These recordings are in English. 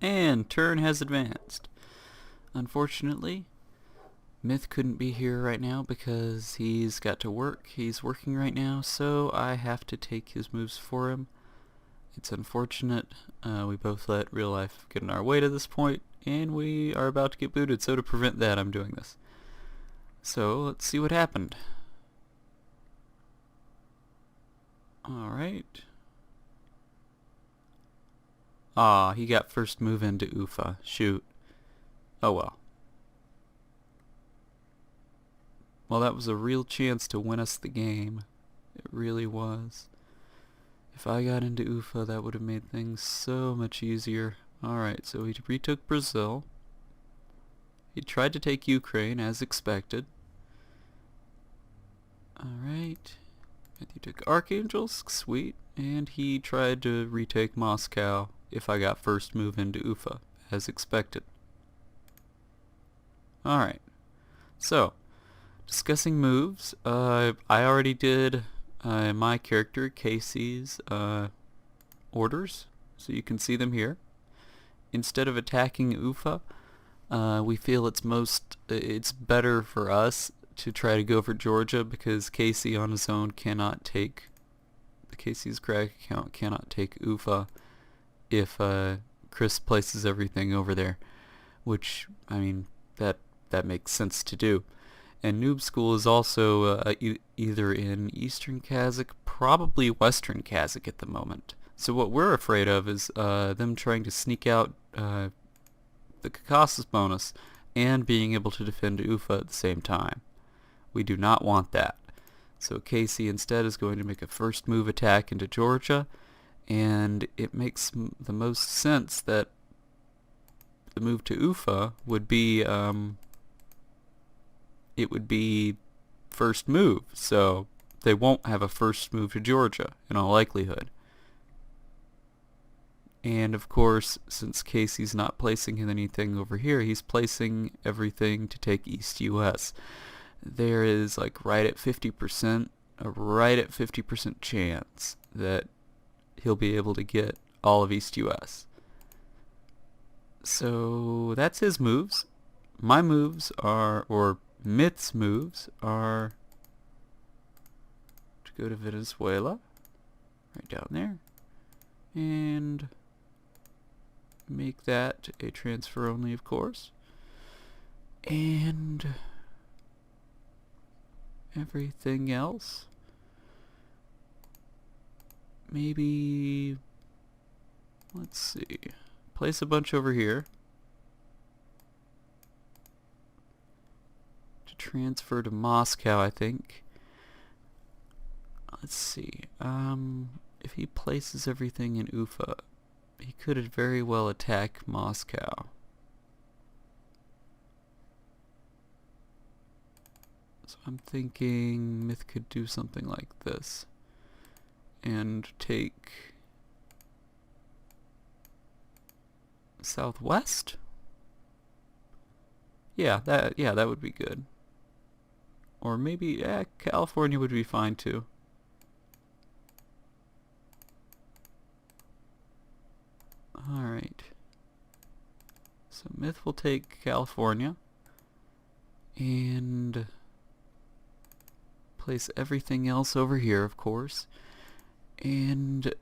And turn has advanced. Unfortunately, Myth couldn't be here right now because he's got to work. He's working right now, so I have to take his moves for him. It's unfortunate. We both let real life get in our way to this point, and we are about to get booted, so to prevent that, I'm doing this. So, let's see what happened. Alright. He got first move into Ufa. Shoot. Oh well. Well, that was a real chance to win us the game. It really was. If I got into Ufa, that would have made things so much easier. Alright, so he retook Brazil. He tried to take Ukraine, as expected. Alright. Matthew took Archangels, sweet. And he tried to retake Moscow if I got first move into Ufa, as expected. Alright. So, discussing moves. I already did my character, Casey's, orders. So you can see them here. Instead of attacking Ufa, we feel it's better for us to try to go for Georgia because Casey on his own cannot take, Casey's crack account cannot take Ufa if Chris places everything over there, which, I mean, that makes sense to do. And NoobSchool is also either in Eastern Kazakh, probably Western Kazakh at the moment. So what we're afraid of is them trying to sneak out the Caucasus bonus and being able to defend Ufa at the same time. We do not want that. So Casey instead is going to make a first move attack into Georgia, and it makes the most sense that the move to Ufa would be it would be first move, so they won't have a first move to Georgia in all likelihood. And of course, since Casey's not placing anything over here, he's placing everything to take East US. There is like right at 50% chance that he'll be able to get all of East US. So that's his moves. My moves are, or Myth's moves are, to go to Venezuela, right down there, and make that a transfer only, of course, and everything else, maybe, let's see, place a bunch over here to transfer to Moscow, I think. Let's see, if he places everything in Ufa, he could very well attack Moscow. So I'm thinking Myth could do something like this and take Southwest? Yeah, that would be good. Or maybe California would be fine too. Alright. So Myth will take California and place everything else over here, of course, and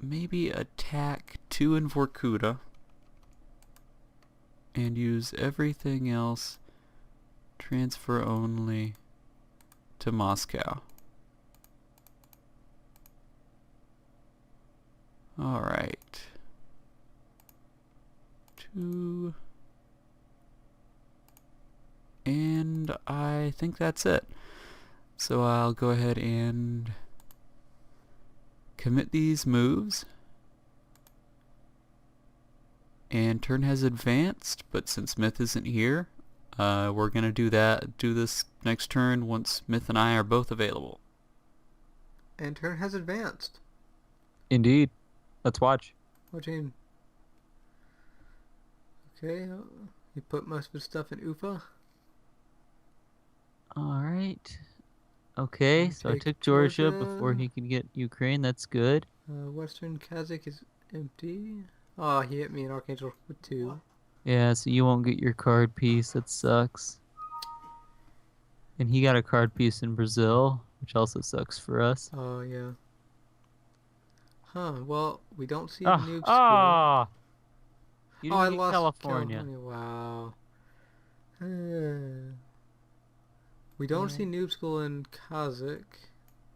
maybe attack 2 in Vorkuta and use everything else transfer only to Moscow. Alright. 2, and I think that's it. So I'll go ahead and commit these moves, and turn has advanced, but since Myth isn't here, we're gonna do this next turn once Myth and I are both available. And turn has advanced. Indeed. Let's watch. Watching. Okay, you put most of his stuff in Ufa. Alright. Okay, so I took Georgia before he could get Ukraine. That's good. Western Kazakh is empty. Oh, he hit me in Archangel with 2. Yeah, so you won't get your card piece. That sucks. And he got a card piece in Brazil, which also sucks for us. Oh, yeah. Huh, well, we don't see Ah, Noob School. ah! You Oh, I didn't get lost California. California. Wow. We don't Yeah. see Noob School in Kazakh.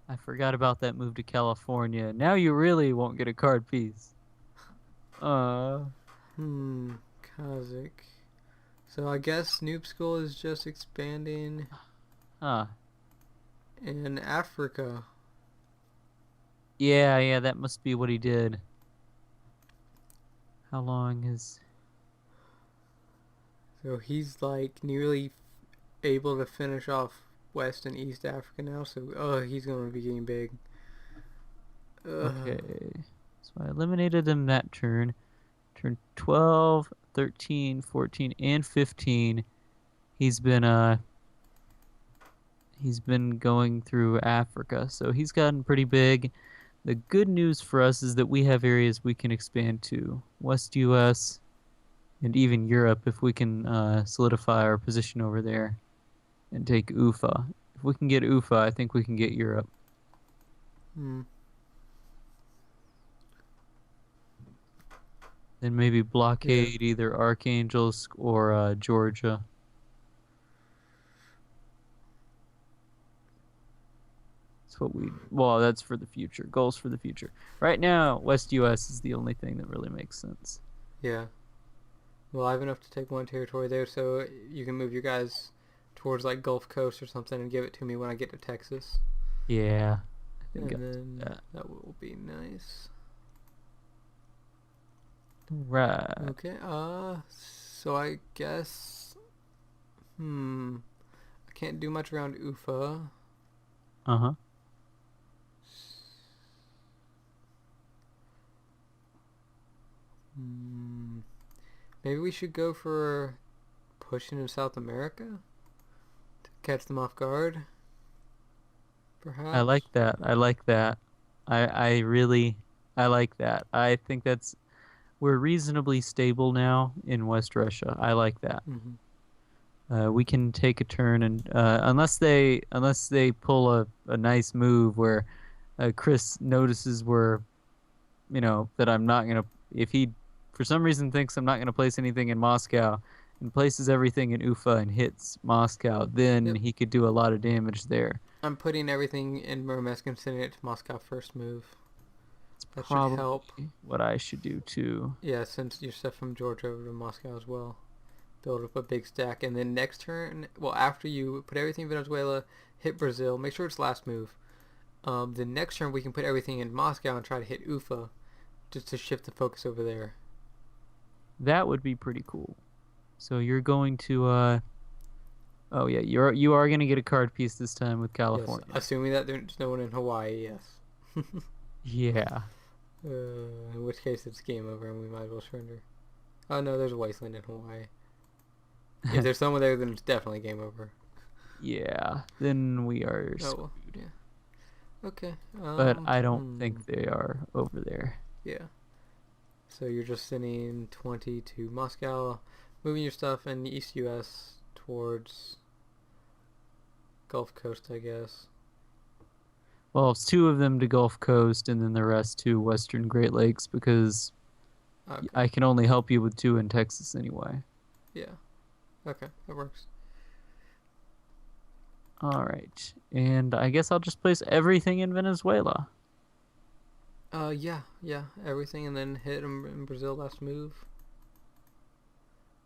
I forgot about that move to California. Now you really won't get a card piece. Kazakh. So I guess Noob School is just expanding Huh. in Africa. Yeah, that must be what he did. How long is... So he's like nearly able to finish off West and East Africa now. So, he's going to be getting big. Okay. So I eliminated him that turn. Turn 12, 13, 14, and 15. He's been going through Africa, so he's gotten pretty big. The good news for us is that we have areas we can expand to. West US and even Europe if we can solidify our position over there and take Ufa. If we can get Ufa, I think we can get Europe. Then maybe blockade either Archangels or Georgia. That's what well, that's for the future. Goals for the future. Right now, West US is the only thing that really makes sense. Yeah. Well, I have enough to take one territory there, so you can move your guys towards like Gulf Coast or something and give it to me when I get to Texas. Yeah. I think And then that will be nice. Right. Okay, so I guess, I can't do much around Ufa. Uh-huh. Maybe we should go for pushing in South America to catch them off guard. Perhaps. I like that. I like that. I really like that. I think we're reasonably stable now in West Russia. I like that. We can take a turn and unless they pull a nice move where Chris notices that I'm not gonna, if he for some reason thinks I'm not gonna place anything in Moscow and places everything in Ufa and hits Moscow, then he could do a lot of damage there. I'm putting everything in Murmansk and sending it to Moscow first move. That should Probably help. what I should do too. Yeah, send your stuff from Georgia over to Moscow as well. Build up a big stack, and then next turn, well, after you put everything in Venezuela, hit Brazil, make sure it's last move. The next turn we can put everything in Moscow and try to hit Ufa, just to shift the focus over there. That would be pretty cool. So you're going to oh yeah, you are going to get a card piece this time with California. Yes, assuming that there's no one in Hawaii, yes. Yeah. In which case it's game over and we might as well surrender. Oh no, there's a wasteland in Hawaii. If there's someone there, then it's definitely game over. Yeah, then we are screwed. Well, yeah. Okay. But I don't think they are over there. Yeah. So you're just sending 20 to Moscow, moving your stuff in the East U.S. towards Gulf Coast, I guess. Well, it's 2 of them to Gulf Coast and then the rest to Western Great Lakes because I can only help you with 2 in Texas anyway. Yeah. Okay, that works. All right. And I guess I'll just place everything in Venezuela. Yeah, everything, and then hit him in Brazil last move.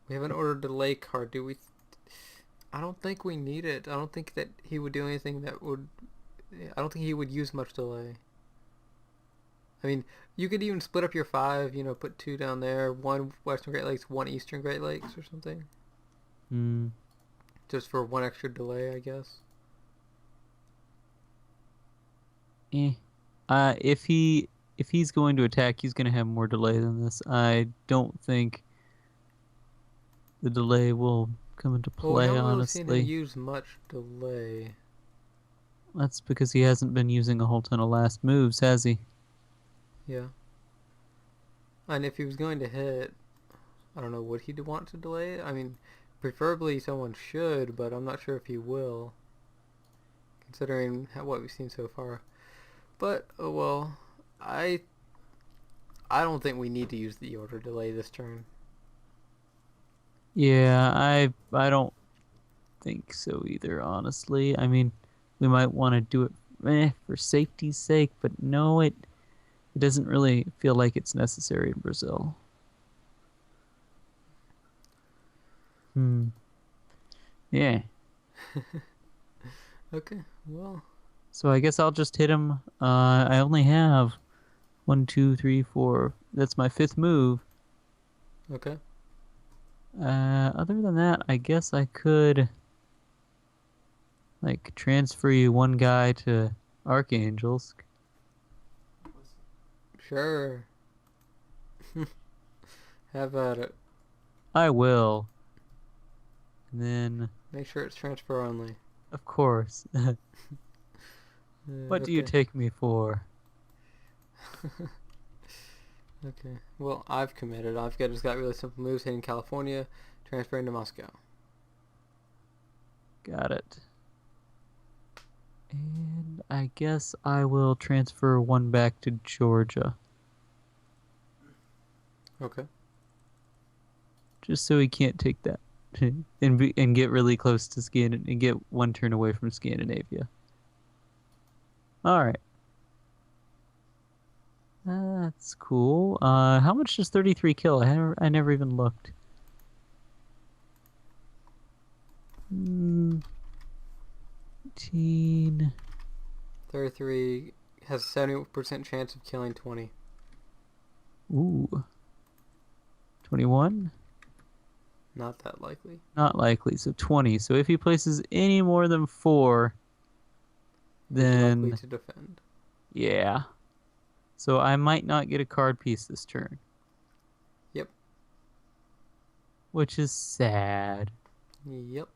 We have an order delay card, do we? I don't think we need it. I don't think that he would do anything that would... I don't think he would use much delay. I mean, you could even split up your 5, put 2 down there, 1 Western Great Lakes, 1 Eastern Great Lakes or something. Just for 1 extra delay, I guess. If he's going to attack, he's going to have more delay than this. I don't think the delay will come into play, well, honestly. I haven't really seen him use much delay. That's because he hasn't been using a whole ton of last moves, has he? Yeah. And if he was going to hit, I don't know, would he want to delay it? I mean, preferably someone should, but I'm not sure if he will, considering what we've seen so far. But, oh well, I I don't think we need to use the order delay this turn. Yeah, I don't think so either, honestly. I mean, we might want to do it for safety's sake, but no, it doesn't really feel like it's necessary in Brazil. Hmm. Yeah. Okay, well, So I guess I'll just hit him. I only have 1, 2, 3, 4. That's my 5th move. okay. Other than that, I guess I could like transfer you one guy to Archangels. Sure. Have at it. I will. And then, Make sure it's transfer only. of course, what do you Okay. take me for? Okay. Well, I've committed. Just got really simple moves hitting California, transferring to Moscow. Got it. And I guess I will transfer one back to Georgia. Okay. Just so he can't take that. and get really close to and get one turn away from Scandinavia. All right. That's cool. How much does 33 kill? I never even looked. 18. 33 has a 70% chance of killing 20. Ooh. 21? Not that likely. Not likely. So 20. So if he places any more than 4, He's likely then to defend. yeah. So I might not get a card piece this turn. Yep. Which is sad. Yep.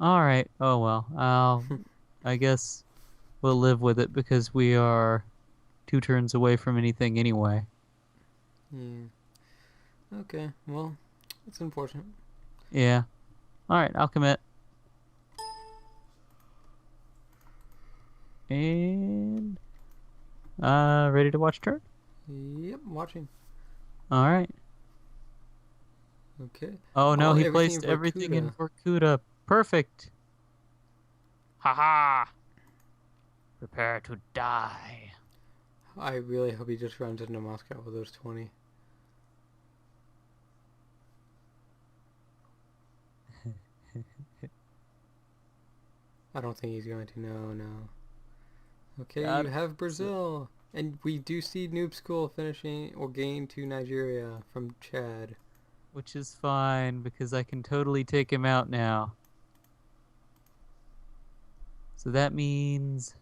All right. Oh well. I guess we'll live with it because we are 2 turns away from anything anyway. Yeah. Okay. Well, it's unfortunate. Yeah. All right. I'll commit. And ready to watch turn? Yep. Watching. All right. Okay. Oh no, he everything placed in everything in Vorkuta. Vorkuta. Perfect. Haha. Prepare to die. I really hope he just runs into Moscow with those 20. I don't think he's going to. No. Okay, Got you it. have Brazil. And we do see Noob School finishing or gain to Nigeria from Chad. Which is fine because I can totally take him out now. So that means...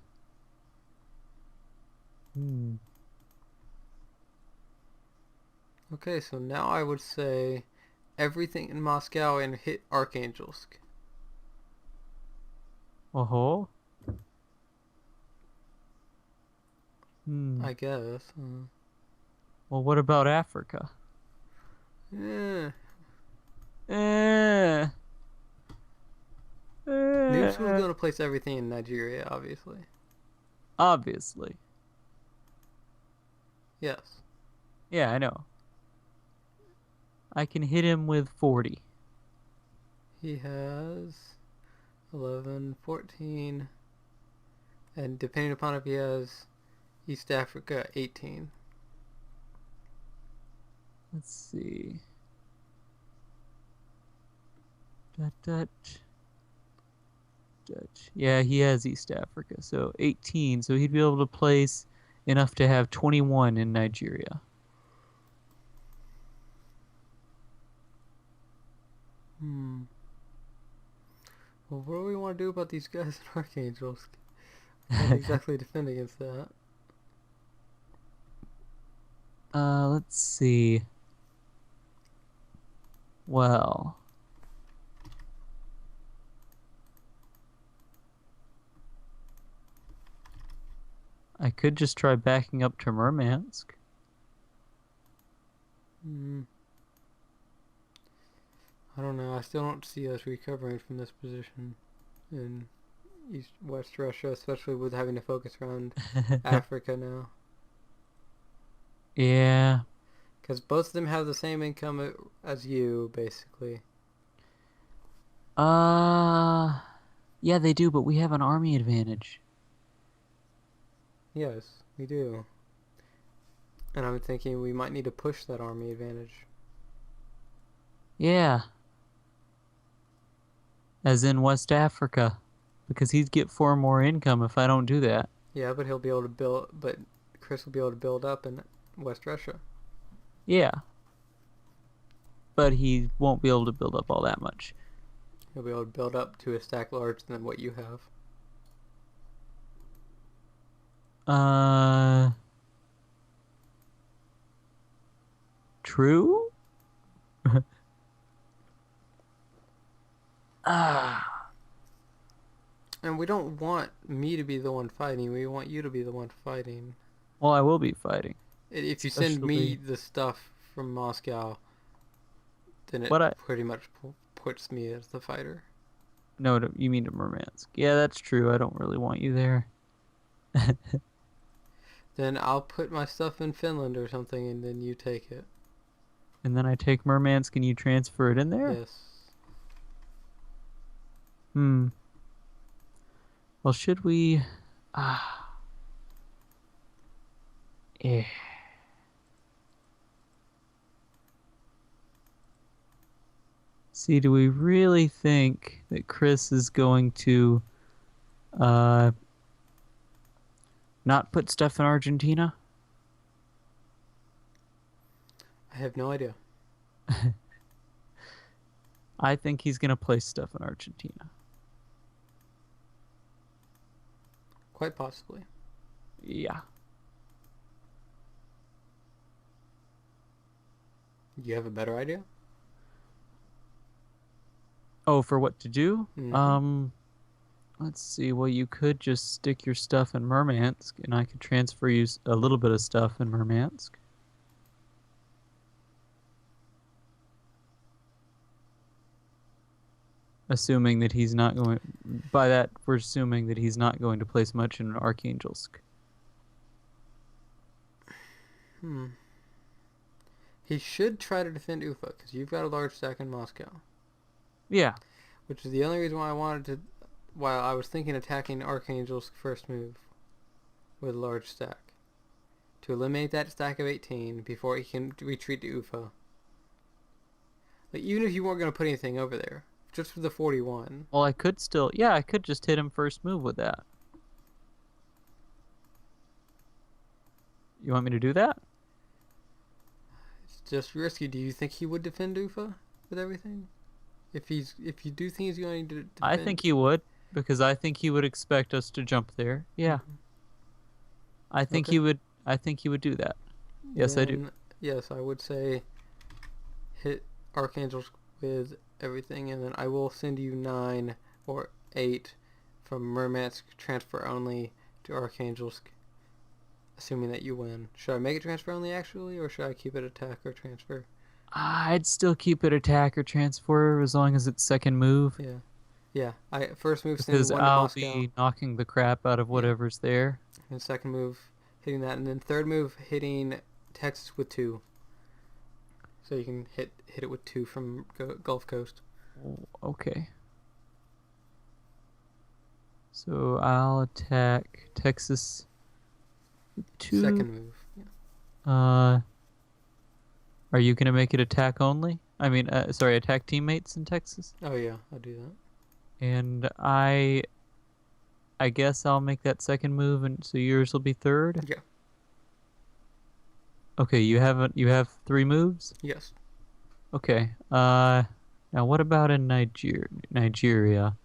Okay, so now I would say everything in Moscow and hit Arkhangelsk. Oh-ho. I guess. Well, what about Africa? Yeah. Eh. Noob School's Eh. going to place everything in Nigeria, obviously. Obviously. Yes. Yeah, I know. I can hit him with 40. He has 11, 14, and depending upon if he has East Africa, 18. Let's see. Dutch. Yeah, he has East Africa. So 18. So he'd be able to place enough to have 21 in Nigeria. Well, what do we want to do about these guys in Arkhangelsk? Can't exactly defend against that. Let's see. Well, I could just try backing up to Murmansk. Mm, I don't know. I still don't see us recovering from this position in West Russia, especially with having to focus around Africa now. Yeah. Because both of them have the same income as you, basically. Yeah, they do, but we have an army advantage. Yes, we do. And I'm thinking we might need to push that army advantage. Yeah. As in West Africa. Because he'd get 4 more income if I don't do that. Yeah, but he'll be able to build. But Chris will be able to build up in West Russia. Yeah. But he won't be able to build up all that much. He'll be able to build up to a stack larger than what you have. True? Ah. And we don't want me to be the one fighting. We want you to be the one fighting. Well, I will be fighting. If you send me the stuff from Moscow, then it pretty much puts me as the fighter. No, you mean to Murmansk. Yeah, that's true. I don't really want you there. Then I'll put my stuff in Finland or something, and then you take it. And then I take Murmansk and you transfer it in there? Yes. Well, should we... Yeah. See, do we really think that Chris is going to not put stuff in Argentina? I have no idea. I think he's going to place stuff in Argentina. Quite possibly. Yeah. You have a better idea? Oh, for what to do? Mm-hmm. Let's see. Well, you could just stick your stuff in Murmansk, and I could transfer you a little bit of stuff in Murmansk. Assuming that he's not going... By that, we're assuming that he's not going to place much in Arkhangelsk. He should try to defend Ufa, because you've got a large stack in Moscow. Yeah. Which is the only reason why I was thinking attacking Arkhangelsk first move with a large stack. To eliminate that stack of 18 before he can retreat to Ufa. Like, even if you weren't going to put anything over there, just for the 41. Well, I could still... Yeah, I could just hit him first move with that. You want me to do that? It's just risky. Do you think he would defend Ufa with everything? If you do think he's going to defend... I think he would, because I think he would expect us to jump there. Yeah. Mm-hmm. I think he would do that. Yes, I do. Yes, I would say hit Arkhangelsk with everything, and then I will send you 9 or 8 from Murmansk transfer only to Arkhangelsk, assuming that you win. Should I make it transfer only actually, or should I keep it attack or transfer? I'd still keep it attack or transfer as long as it's second move. Yeah. First move because sending 1 to Moscow. I'll be knocking the crap out of whatever's there. And second move hitting that, and then third move hitting Texas with 2. So you can hit it with 2 from Gulf Coast. Okay. So I'll attack Texas with 2. Second move. Yeah. Are you gonna make it attack only? I mean, sorry, attack teammates in Texas. Oh yeah, I'll do that. And I guess I'll make that second move, and so yours will be third. Yeah. Okay, you have 3 moves? Yes. Okay. Now what about in Nigeria?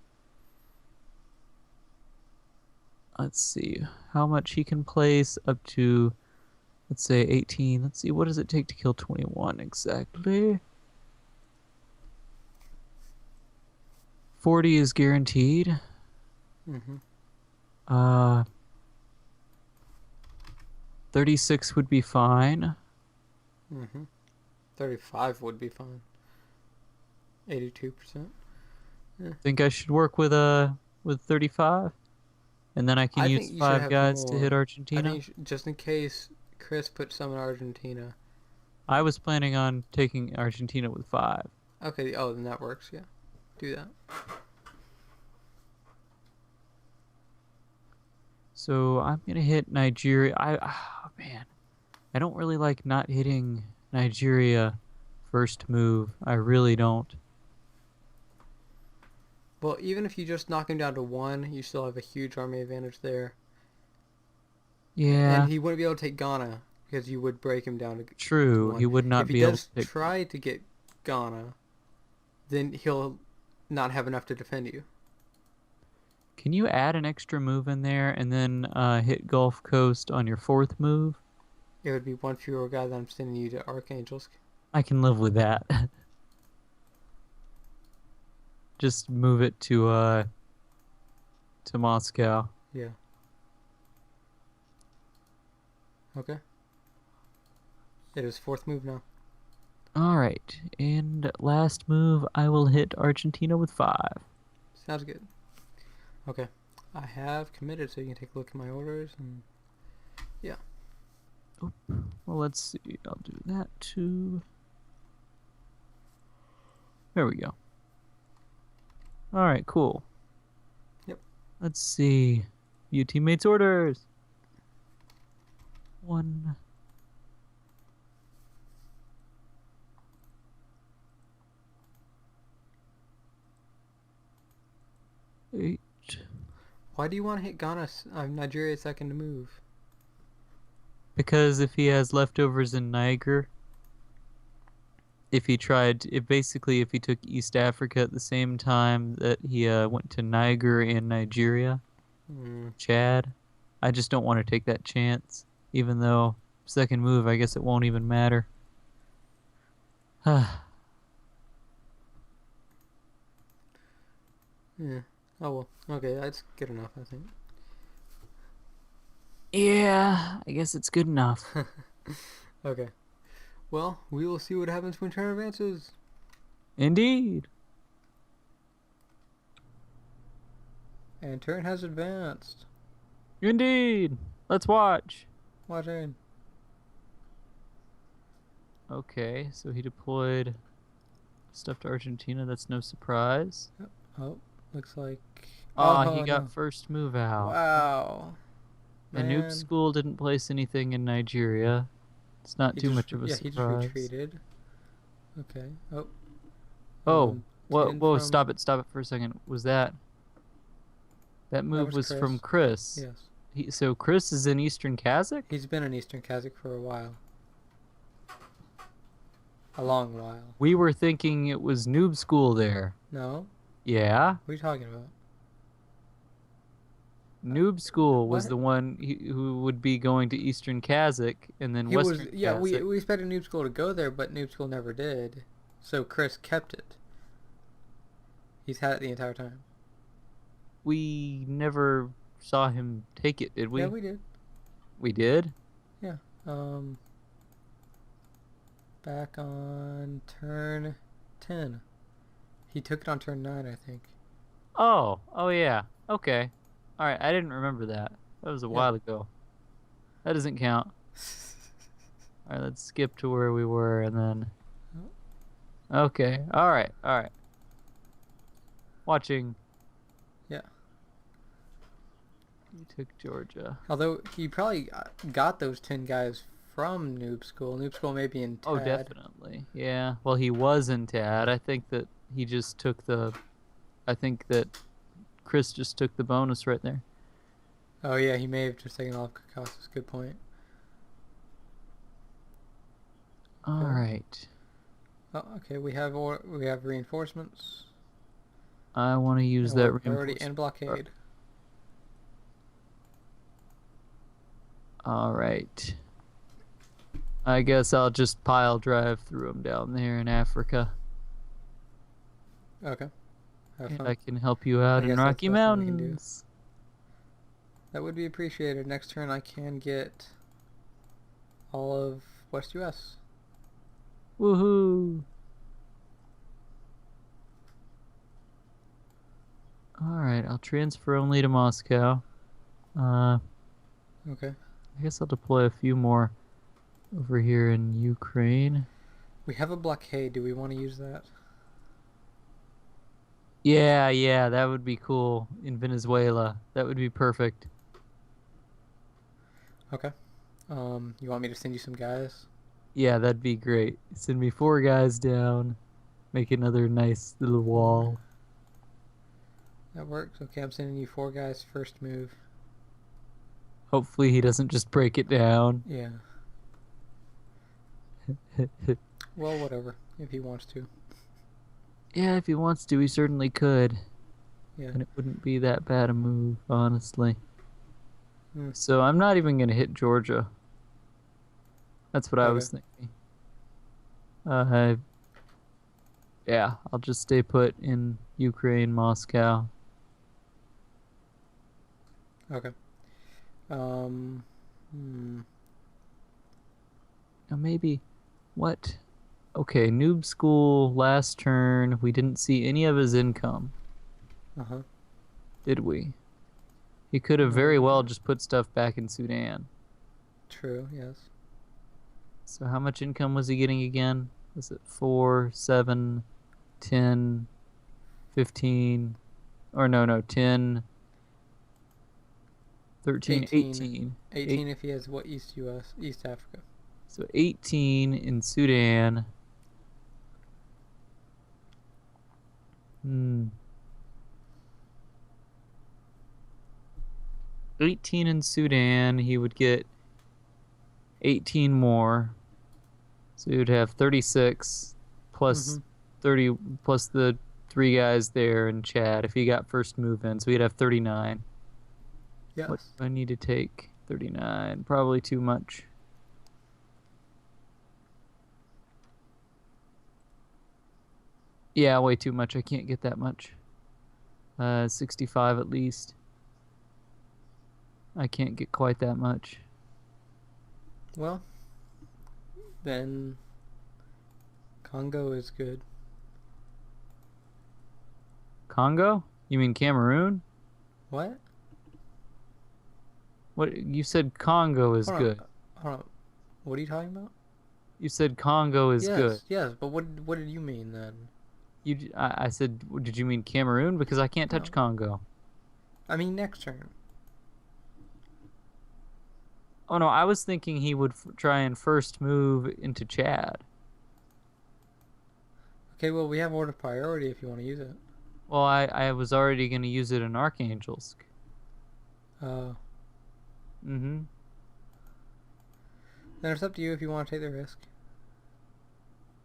Let's see. How much he can place up to, let's say 18. Let's see, what does it take to kill 21 exactly? 40 is guaranteed. 36 would be fine. 35 would be fine. 82%. Think I should work with 35, and then I can I use think you should 5 have guys to hit more. I Argentina. think you should, just in case Chris puts some in Argentina. I was planning on taking Argentina with 5. Okay, oh, then that works, yeah. Do that. So I'm gonna hit Nigeria. Oh man, I don't really like not hitting Nigeria first move. I really don't. Well, even if you just knock him down to 1, you still have a huge army advantage there. Yeah, And he wouldn't be able to take Ghana because you would break him down to true. 1. He would not If he be able does to take. try to get Ghana, then he'll not have enough to defend you. Can you add an extra move in there and then hit Gulf Coast on your 4th move? It would be 1 fewer guy that I'm sending you to Archangels. I can live with that. Just move it to Moscow. Yeah. Okay. It is 4th move now. All right, and last move, I will hit Argentina with 5. Sounds good. Okay. I have committed, so you can take a look at my orders and yeah. Well, let's see. I'll do that too. There we go. All right, cool. Yep. Let's see. View teammates' orders. 1. Eight. Why do you want to hit Ghana, Nigeria second to move? Because if he has leftovers in Niger, if he took East Africa at the same time that he went to Niger and Nigeria, Chad, I just don't want to take that chance. Even though second move, I guess it won't even matter. Yeah. Oh well. Okay, that's good enough, I think. Yeah, I guess it's good enough. Okay. Well, we will see what happens when turn advances. Indeed. And turn has advanced. Indeed. Let's watch. My turn. Okay, so he deployed stuff to Argentina. That's no surprise. Oh, looks like... Oh, he got no. first move out. Wow. And Noob School didn't place anything in Nigeria. It's not too much of a surprise. Yeah, he just retreated. Okay. Oh. Oh, whoa, from... stop it for a second. That move was from Chris. Yes. So Chris is in Eastern Kazakh? He's been in Eastern Kazakh for a while. A long while. We were thinking it was Noob School there. No. Yeah? What are you talking about? Noob School was the one who would be going to Eastern Kazakh and then Western Kazakh. Yeah, we expected Noob School to go there, but Noob School never did. So Chris kept it. He's had it the entire time. We never saw him take it, did we? Yeah, we did. We did? Yeah. Back on turn 10. He took it on turn 9, I think. Oh yeah. Okay. All right, I didn't remember that. That was a while ago. That doesn't count. All right, let's skip to where we were and then... Okay, all right. Watching. Yeah. He took Georgia. Although he probably got those 10 guys from Noob School. Noob School may be in TAD. Oh, definitely. Yeah. Well, he was in TAD. I think that he just took the... I think that Chris just took the bonus right there. Oh, yeah. He may have just taken off Kakas's. Good point. All right. Oh, okay. We have reinforcements. I want to use that reinforcement. Already in blockade. All right. I guess I'll just pile drive through them down there in Africa. Okay. And I can help you out in Rocky Mountains. That would be appreciated. Next turn I can get all of West US. Woohoo! Alright, I'll transfer only to Moscow. Okay. I guess I'll deploy a few more over here in Ukraine. We have a blockade. Do we want to use that? Yeah, that would be cool in Venezuela. That would be perfect. Okay. You want me to send you some guys? Yeah, that'd be great. Send me 4 guys down. Make another nice little wall. That works. Okay, I'm sending you 4 guys first move. Hopefully he doesn't just break it down. Yeah. Well, whatever. If he wants to. Yeah, if he wants to, he certainly could. Yeah. And it wouldn't be that bad a move, honestly. Hmm. So I'm not even going to hit Georgia. That's what I was thinking. Yeah, I'll just stay put in Ukraine, Moscow. Okay. Hmm. Now maybe, what? Okay, Noob School last turn, we didn't see any of his income, Uh-huh. did we? He could have very well just put stuff back in Sudan. True, yes. So how much income was he getting again? Was it 4, 7, 10, 15, or no, 10, 13, 18. 18 if he has what, East Africa. So 18 in Sudan. 18 in Sudan, he would get 18 more. So he would have 36 plus 30 plus the 3 guys there in Chad if he got first move in. So he'd have 39. Yes. What do I need to take? 39. Probably too much. Yeah, way too much. I can't get that much. 65 at least. I can't get quite that much. Well, then Congo is good. Congo? You mean Cameroon? What? What you said Congo is good. Hold on. What are you talking about? You said Congo is good. Yes, but what did you mean then? I said, did you mean Cameroon? Because I can't touch Congo. I mean next turn. Oh no, I was thinking he would try and first move into Chad. Okay, well we have order priority if you want to use it. Well, I was already going to use it in Archangelsk. Oh. Mm-hmm. Then it's up to you if you want to take the risk.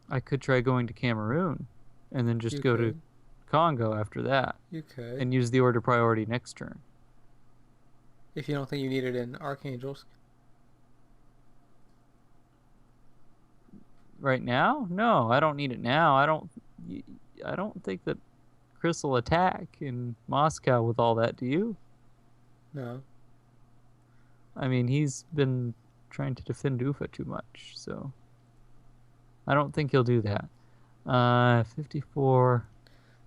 I could try going to Cameroon, and then just go to Congo after that. You could. And use the order priority next turn. If you don't think you need it in Archangelsk. Right now? No, I don't need it now. I don't think that Chris will attack in Moscow with all that, do you? No. I mean, he's been trying to defend Ufa too much, so I don't think he'll do that. 54.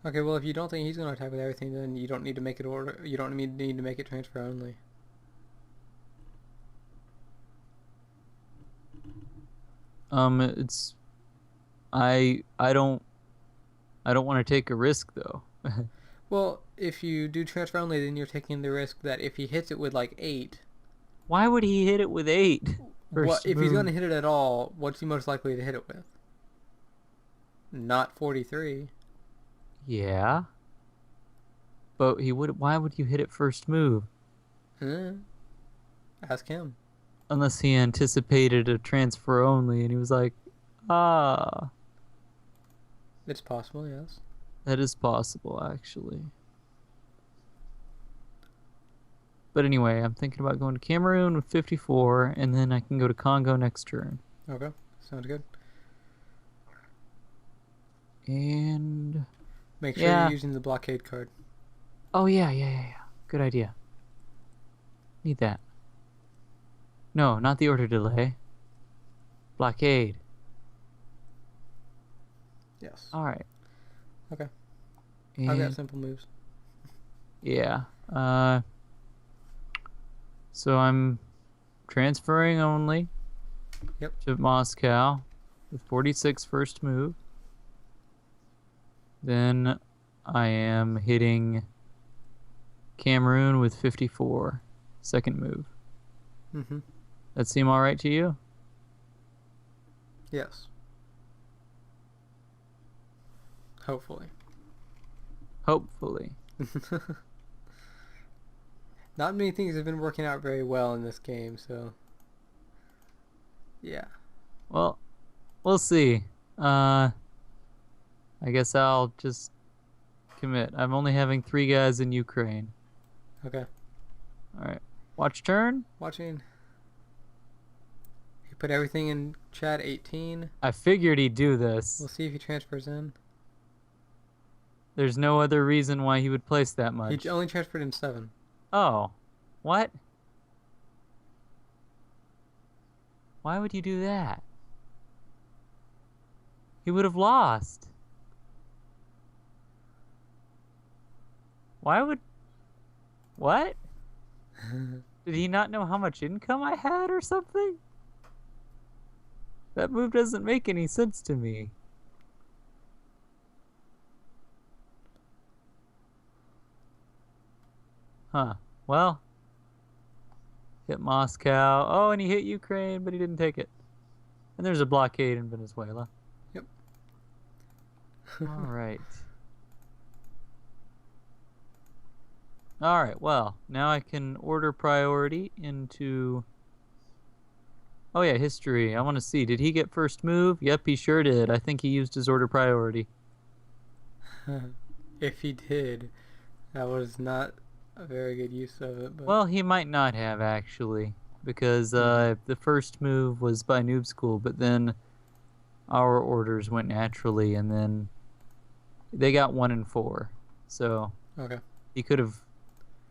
Okay, well if you don't think he's going to attack with everything, then you don't need to make it order. You don't need to make it transfer only. It's I don't want to take a risk though. Well, if you do transfer only, then you're taking the risk that if he hits it with like 8. Why would he hit it with 8? What if he's going to hit it at all? What's he most likely to hit it with? Not 43. Yeah. But he would. Why would you hit it first move? Ask him. Unless he anticipated a transfer only, and he was like, "Ah." It's possible, yes. That is possible, actually. But anyway, I'm thinking about going to Cameroon with 54, and then I can go to Congo next turn. Okay, sounds good. And make sure you're using the blockade card. Oh yeah. Good idea. Need that. No, not the order delay. Blockade. Yes. All right. Okay. And, I've got simple moves. yeah. So I'm transferring only. Yep. To Moscow with 46 first move. Then I am hitting Cameroon with 54 second move. Mm-hmm. That seem all right to you? Yes. Hopefully. Hopefully. Not many things have been working out very well in this game, so yeah. Well, we'll see. I guess I'll just commit. I'm only having 3 guys in Ukraine. Okay. All right. Watch turn. Watching. He put everything in chat 18. I figured he'd do this. We'll see if he transfers in. There's no other reason why he would place that much. He only transferred in 7. Oh. What? Why would you do that? He would have lost. Why would... What? Did he not know how much income I had or something? That move doesn't make any sense to me. Huh. Well. Hit Moscow. Oh, and he hit Ukraine, but he didn't take it. And there's a blockade in Venezuela. Yep. All right. All right, well, now I can order priority into... Oh, yeah, history. I want to see. Did he get first move? Yep, he sure did. I think he used his order priority. If he did, that was not a very good use of it. But... Well, he might not have, actually, because the first move was by NoobSchool, but then our orders went naturally, and then they got 1 and 4. So okay. He could have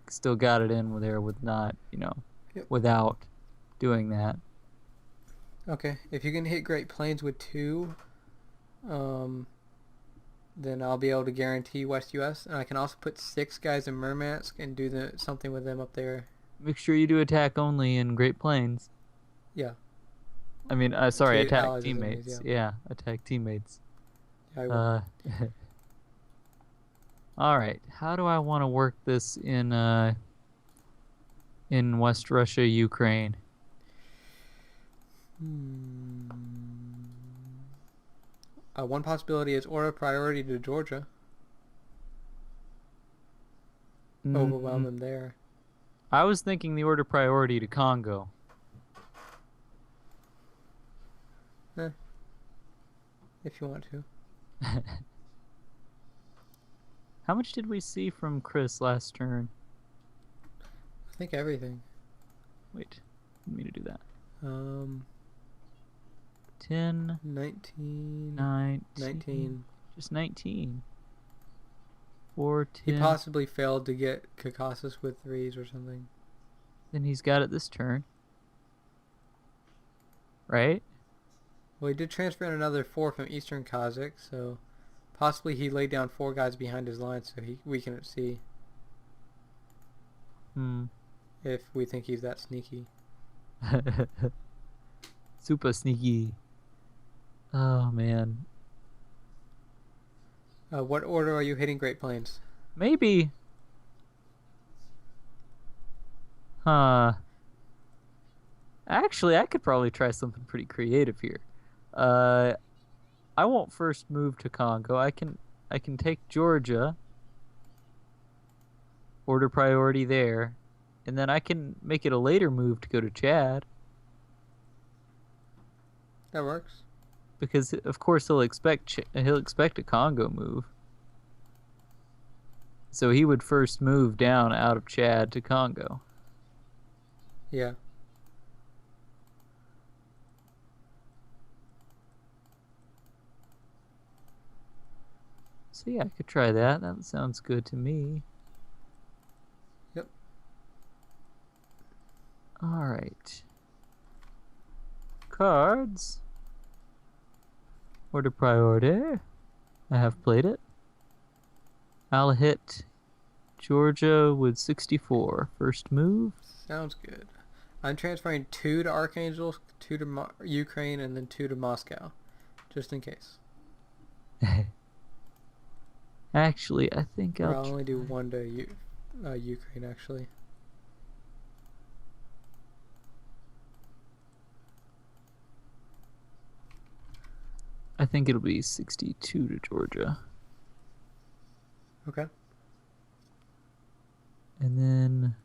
still got it in there with not, without doing that. Okay, if you can hit Great Plains with 2, then I'll be able to guarantee West US, and I can also put 6 guys in Murmansk and do something with them up there. Make sure you do attack only in Great Plains. Yeah. I mean, sorry, To attack allies and teammates. enemies, Yeah, attack teammates. Yeah, I will. All right, how do I want to work this in West Russia, Ukraine? One possibility is order priority to Georgia. Overwhelm them there. I was thinking the order priority to Congo. If you want to. How much did we see from Chris last turn? I think everything. Wait, I didn't mean to do that. 10, 19, 19. Just 19. 4, 10. He possibly failed to get Caucasus with 3s or something. Then he's got it this turn. Right? Well, he did transfer in another 4 from Eastern Kazakh, so possibly he laid down 4 guys behind his line so we can see. If we think he's that sneaky. Super sneaky. Oh, man. What order are you hitting Great Plains? Maybe. Actually, I could probably try something pretty creative here. I won't first move to Congo. I can take Georgia. Order priority there. And then I can make it a later move to go to Chad. That works. Because of course he'll expect a Congo move. So he would first move down out of Chad to Congo. Yeah. So yeah, I could try that. That sounds good to me. Yep. All right. Cards. Order priority. I have played it. I'll hit Georgia with 64. First move. Sounds good. I'm transferring 2 to Archangel, 2 to Ukraine, and then 2 to Moscow, just in case. Actually, I think Or I'll I'll only do 1 to Ukraine, actually. I think it'll be 62 to Georgia. Okay. And then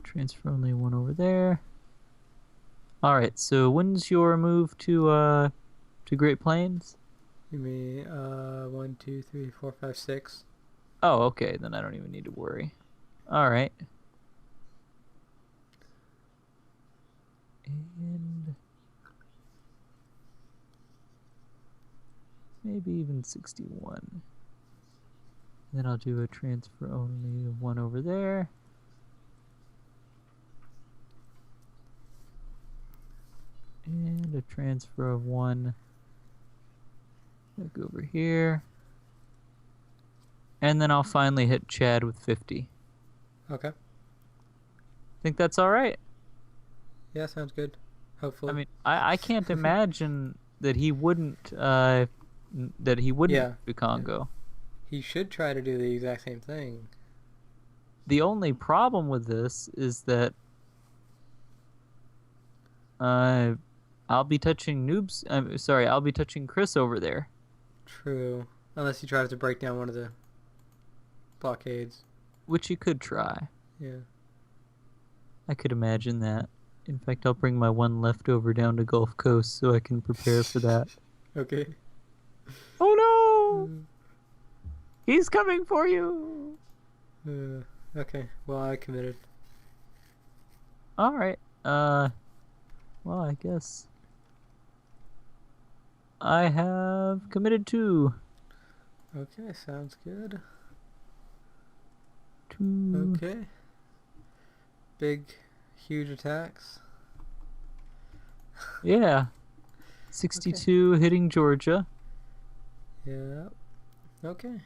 transfer only 1 over there. All right. So when's your move to Great Plains? You mean 1, 2, 3, 4, 5, 6. Oh, okay. Then I don't even need to worry. All right. And maybe even 61. Then I'll do a transfer only 1 over there. And a transfer of 1 back over here. And then I'll finally hit Chad with 50. Okay. Think that's all right? Yeah, sounds good. Hopefully. I mean, I can't imagine that he wouldn't Yeah. do Congo. He should try to do the exact same thing. The only problem with this is that I'll be touching I'll be touching Chris over there. True. Unless he tries to break down one of the blockades. Which you could try. Yeah. I could imagine that. In fact, I'll bring my 1 leftover down to Gulf Coast so I can prepare for that. Okay. Oh no! He's coming for you! Okay. Well, I committed. Alright. Well, I guess I have committed to. Okay, sounds good. To. Okay. Big, huge attacks. Yeah. 62 hitting Georgia. Yeah. Okay.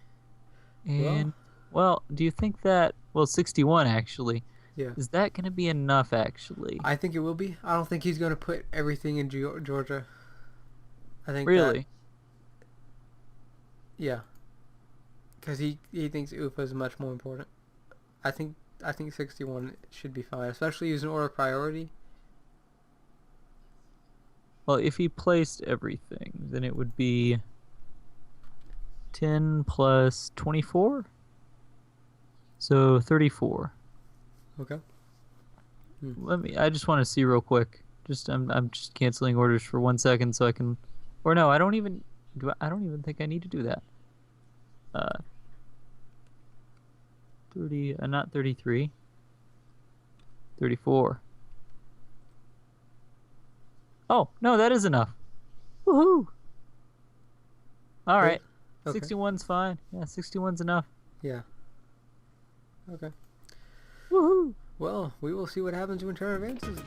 And, well, do you think that... Well, 61, actually. Yeah. Is that going to be enough, actually? I think it will be. I don't think he's going to put everything in Georgia. I think Really? Yeah. Because he thinks UFA is much more important. I think 61 should be fine, especially using order priority. Well, if he placed everything, then it would be 10 plus 24? So 34. Okay. I just want to see real quick. I'm just canceling orders for 1 second so I can, or no, I don't even think I need to do that. 30, not 33. 34. Oh, no, that is enough. Woohoo! All right. Okay. 61's fine. Yeah, 61's enough. Yeah. Okay. Woohoo! Well, we will see what happens when turn advances.